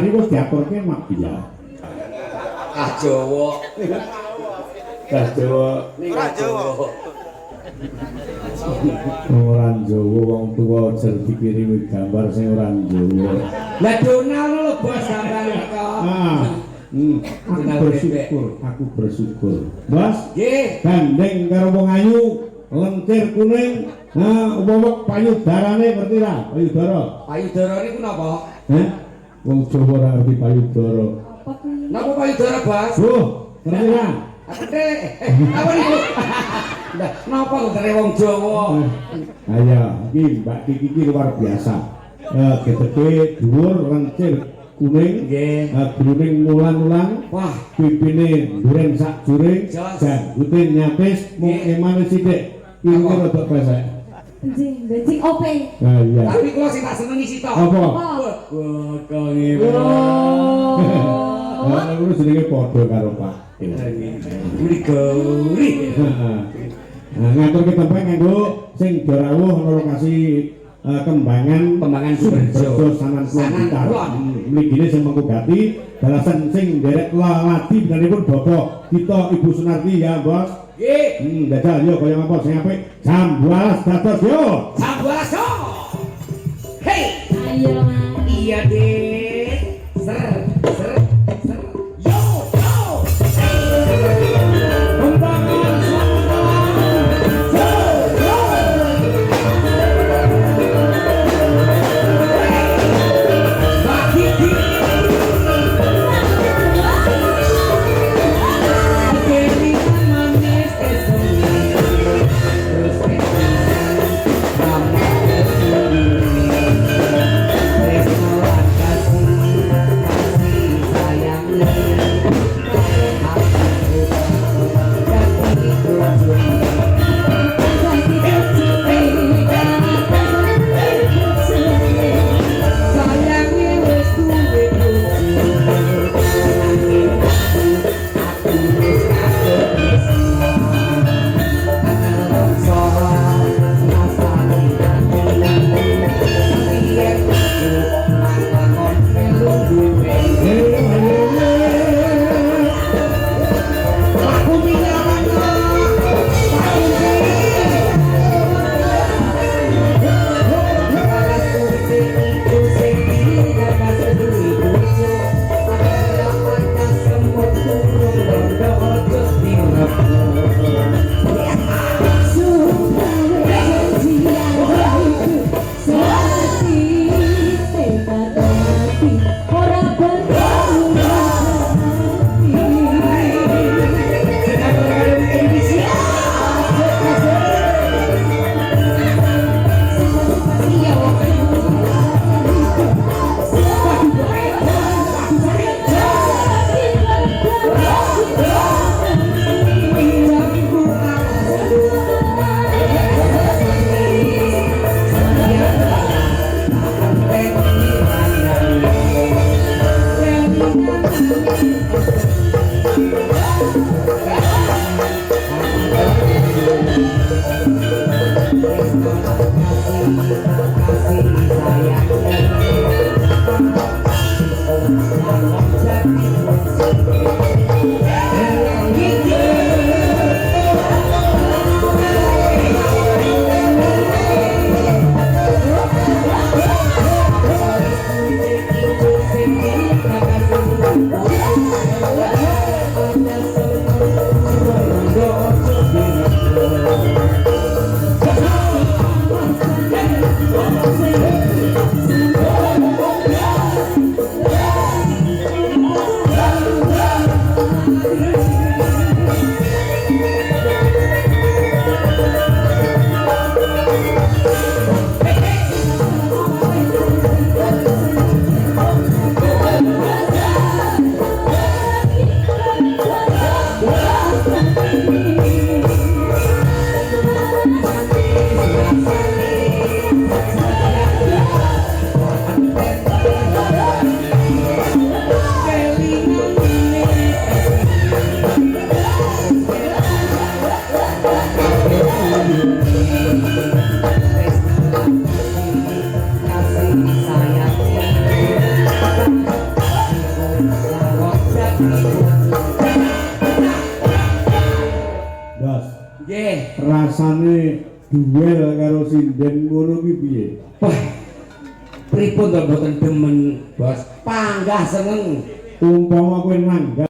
biasane wis diaturke mak iya. Ah Jawa. Gas Jawa. Ora Jawa. Orang Jawa wong tuwa jer dikirimi gambar sing orang Jawa. Lah Donal lho bos gambar kok. Aku bersyukur. Bos, nggih. gandeng karo wong ayu, lencir kuning, wewek payudarane ngerti ra? Payudara. Payudara niku napa? Hah? Wong Jawa ora ngerti payudara. Napa payudara, Bos? Ngerti ra? Ate. Apa niku? Lah, napa ngene wong Jawa? Ayo, iki Mbak Kiki iki luar biasa. Gedhe dhuwur lencir kuning nggih, bruning mulan-mulan, wah, pipine duren sak juring, jangkute nyatis mung emane sithik. Iki rada pesek. Benjing ope. Nah iya. Tapi kula sing tak senengi sito. Apa? Bokonge. Lah ngono jenenge padha karo Pak. Guri-guri. Nah, ngatur ke tempat nganggo sing dorawuh ana lokasi kembangan Suberjo Sanan Blitar. Mligine sing mengkugati dalasan sing nderek laladi benanipun Bapak kita Ibu Sunarti ya, Bos. Nggih. Dajal yo kaya ngapa sing apik. Jam 12 dados yo. Jam 12 yo. Hei. Ayo, Mas. Iya, Dek. Ser. Yo. Pembangunan Bos, Nggih. rasane duel karo sinden ngono ki piye? Wah. Pripun to mboten demen, Bos? Panggah seneng. Umpama kowe nanggal